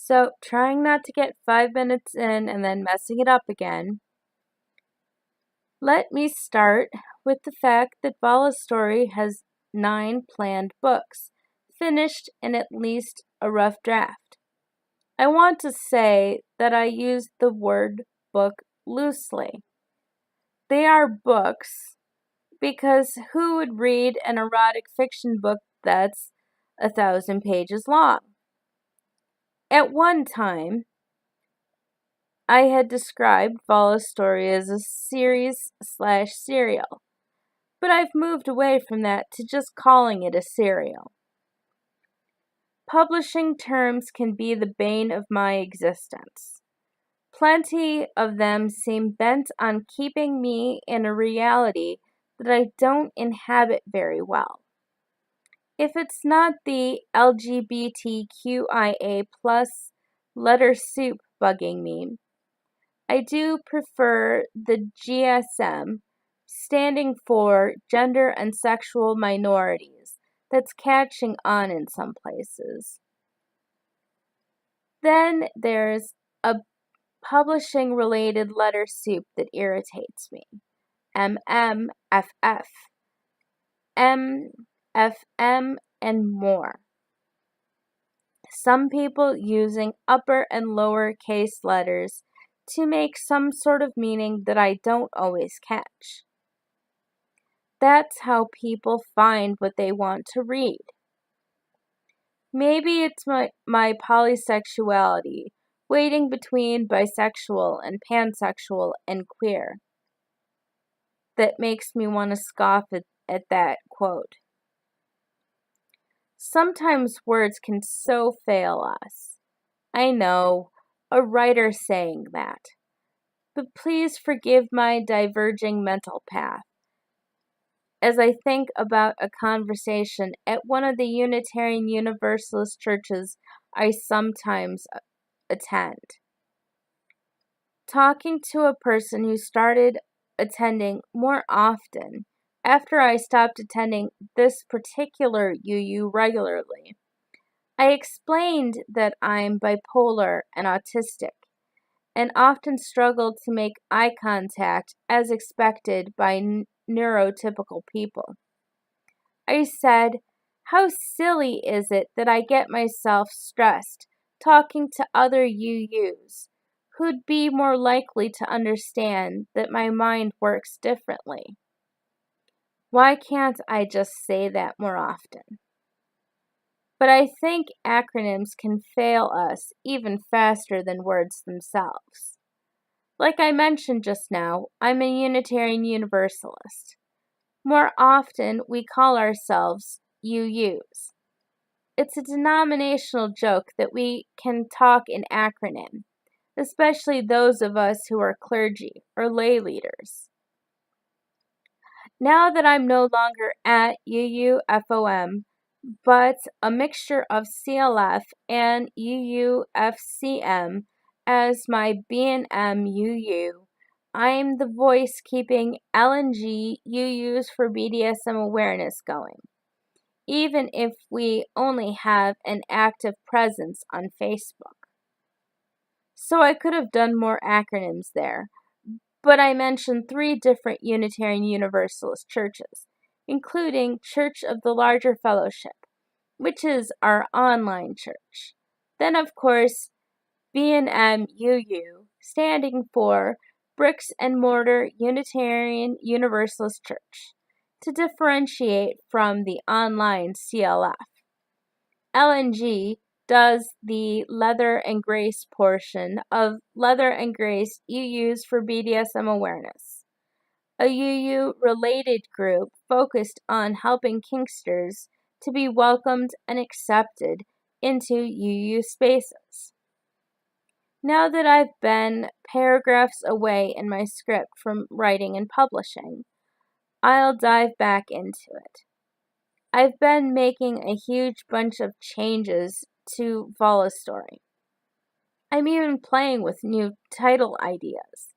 So, trying not to get 5 minutes in and then messing it up again, let me start with the fact that Vala's story has 9 planned books, finished in at least a rough draft. I want to say that I use the word book loosely. They are books because who would read an erotic fiction book that's 1,000 pages long? At one time, I had described Vala's story as a series/serial, but I've moved away from that to just calling it a serial. Publishing terms can be the bane of my existence. Plenty of them seem bent on keeping me in a reality that I don't inhabit very well. If it's not the LGBTQIA+ letter soup bugging me, I do prefer the GSM, standing for gender and sexual minorities, that's catching on in some places. Then there's a publishing-related letter soup that irritates me. MMFF, MFM, and more. Some people using upper and lower case letters to make some sort of meaning that I don't always catch. That's how people find what they want to read. Maybe it's my polysexuality, waiting between bisexual and pansexual and queer, that makes me want to scoff at that quote. Sometimes words can so fail us. I know, a writer saying that. But please forgive my diverging mental path as I think about a conversation at one of the Unitarian Universalist churches I sometimes attend. Talking to a person who started attending more often after I stopped attending this particular UU regularly, I explained that I'm bipolar and autistic, and often struggle to make eye contact as expected by neurotypical people. I said, how silly is it that I get myself stressed talking to other UUs who'd be more likely to understand that my mind works differently? Why can't I just say that more often? But I think acronyms can fail us even faster than words themselves. Like I mentioned just now, I'm a Unitarian Universalist. More often, we call ourselves UUs. It's a denominational joke that we can talk in acronym, especially those of us who are clergy or lay leaders. Now that I'm no longer at UUFOM, but a mixture of CLF and UUFCM as my B&M UU, I'm the voice keeping LNG UUs for BDSM awareness going, even if we only have an active presence on Facebook. So I could have done more acronyms there, but I mentioned 3 different Unitarian Universalist churches, including Church of the Larger Fellowship, which is our online church. Then, of course, B&M UU, standing for Bricks and Mortar Unitarian Universalist Church, to differentiate from the online CLF. LNG does the Leather and Grace portion of Leather and Grace UUs for BDSM awareness, a UU-related group focused on helping kinksters to be welcomed and accepted into UU spaces. Now that I've been paragraphs away in my script from writing and publishing, I'll dive back into it. I've been making a huge bunch of changes to Vala's story. I'm even playing with new title ideas.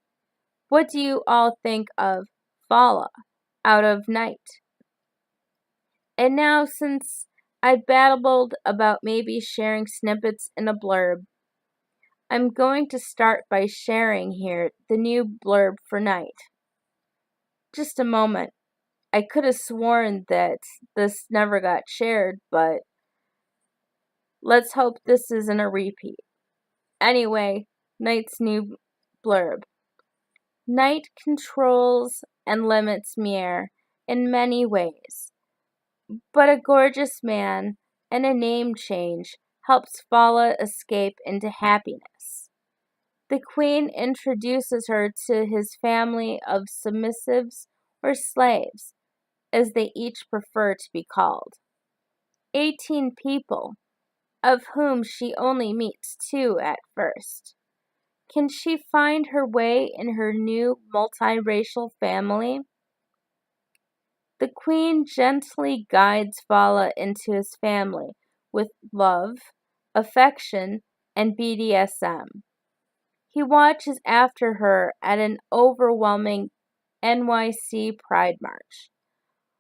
What do you all think of Vala out of night? And now, since I'd babbled about maybe sharing snippets in a blurb, I'm going to start by sharing here the new blurb for night. Just a moment. I could have sworn that this never got shared, but let's hope this isn't a repeat. Anyway, night's new blurb. Night controls and limits Mier in many ways, but a gorgeous man and a name change helps Vala escape into happiness. The queen introduces her to his family of submissives or slaves, as they each prefer to be called. 18 people, of whom she only meets 2 at first. Can she find her way in her new multiracial family? The queen gently guides Vala into his family with love, affection, and BDSM. He watches after her at an overwhelming NYC Pride March,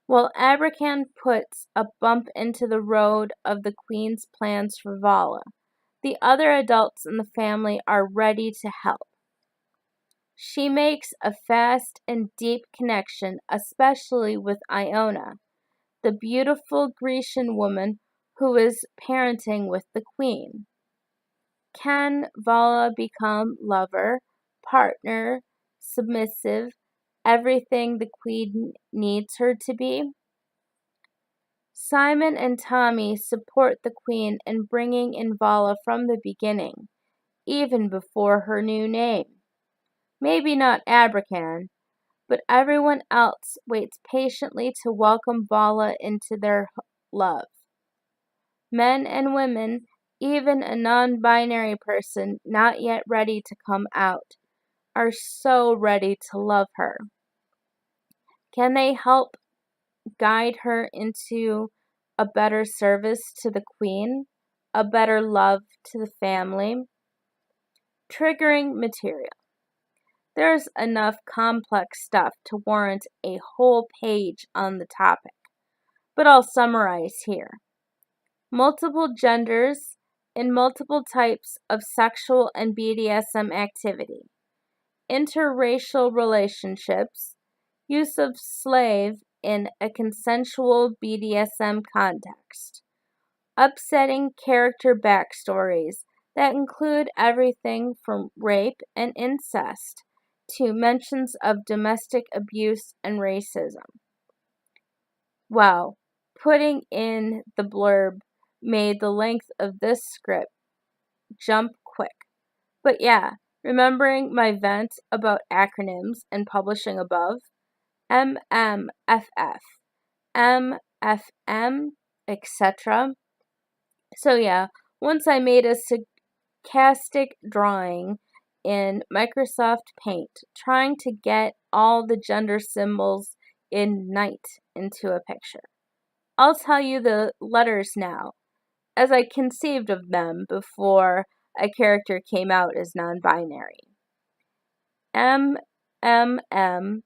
while Abrakan puts a bump into the road of the queen's plans for Vala. The other adults in the family are ready to help. She makes a fast and deep connection, especially with Iona, the beautiful Grecian woman who is parenting with the queen. Can Vala become lover, partner, submissive, everything the queen needs her to be? Simon and Tommy support the queen in bringing in Vala from the beginning, even before her new name. Maybe not Abrakan, but everyone else waits patiently to welcome Vala into their love. Men and women, even a non-binary person not yet ready to come out, are so ready to love her. Can they help guide her into a better service to the queen, a better love to the family? Triggering material. There's enough complex stuff to warrant a whole page on the topic, but I'll summarize here. Multiple genders in multiple types of sexual and BDSM activity, interracial relationships, use of slave in a consensual BDSM context, upsetting character backstories that include everything from rape and incest to mentions of domestic abuse and racism. Wow, putting in the blurb made the length of this script jump quick. But yeah, remembering my vent about acronyms and publishing above, MMFF, MFM, etc. So yeah, once I made a sarcastic drawing in Microsoft Paint, trying to get all the gender symbols in night into a picture. I'll tell you the letters now, as I conceived of them before a character came out as non-binary. M, M, M,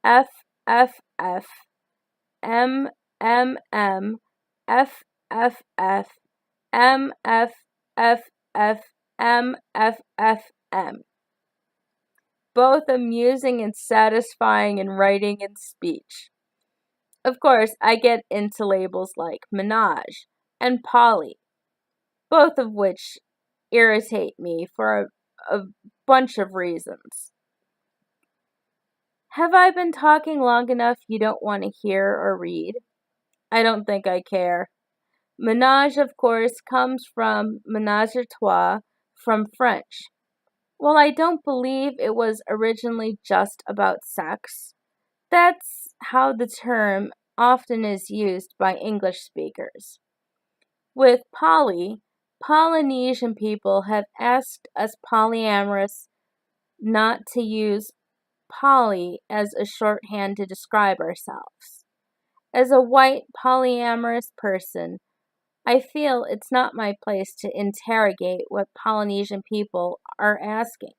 F, F, F, M, M, M, F, F, F, M, F, F, F, M, F, F, M. Both amusing and satisfying in writing and speech. Of course, I get into labels like menage and poly, both of which irritate me for a bunch of reasons. Have I been talking long enough you don't want to hear or read? I don't think I care. Menage, of course, comes from ménage à trois from French. While I don't believe it was originally just about sex, that's how the term often is used by English speakers. With poly, Polynesian people have asked us polyamorous not to use poly as a shorthand to describe ourselves. As a white polyamorous person, I feel it's not my place to interrogate what Polynesian people are asking,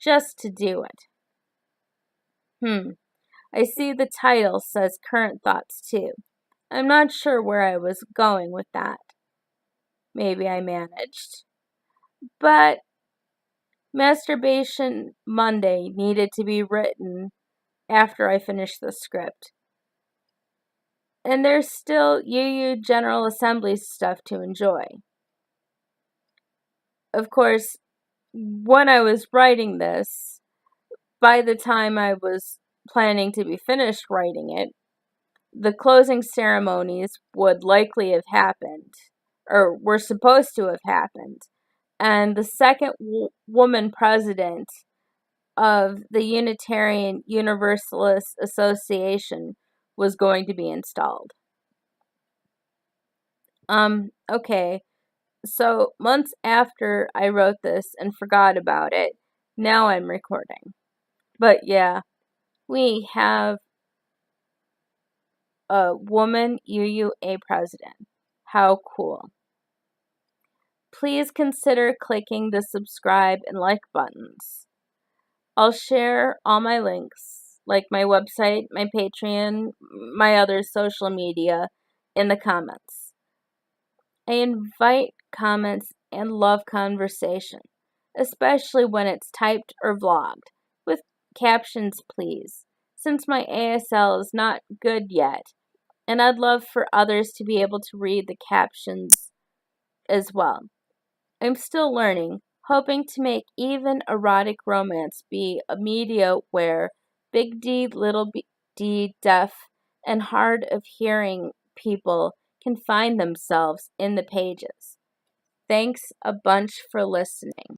just to do it. I see the title says current thoughts too. I'm not sure where I was going with that. Maybe I managed. But Masturbation Monday needed to be written after I finished the script. And there's still UU General Assembly stuff to enjoy. Of course, when I was writing this, by the time I was planning to be finished writing it, the closing ceremonies would likely have happened, or were supposed to have happened, and the second woman president of the Unitarian Universalist Association was going to be installed. Okay, so months after I wrote this and forgot about it, now I'm recording. But yeah, we have a woman UUA president. How cool. Please consider clicking the subscribe and like buttons. I'll share all my links, like my website, my Patreon, my other social media, in the comments. I invite comments and love conversation, especially when it's typed or vlogged, with captions please, since my ASL is not good yet, and I'd love for others to be able to read the captions as well. I'm still learning, hoping to make even erotic romance be a media where big D, little d, deaf, and hard of hearing people can find themselves in the pages. Thanks a bunch for listening.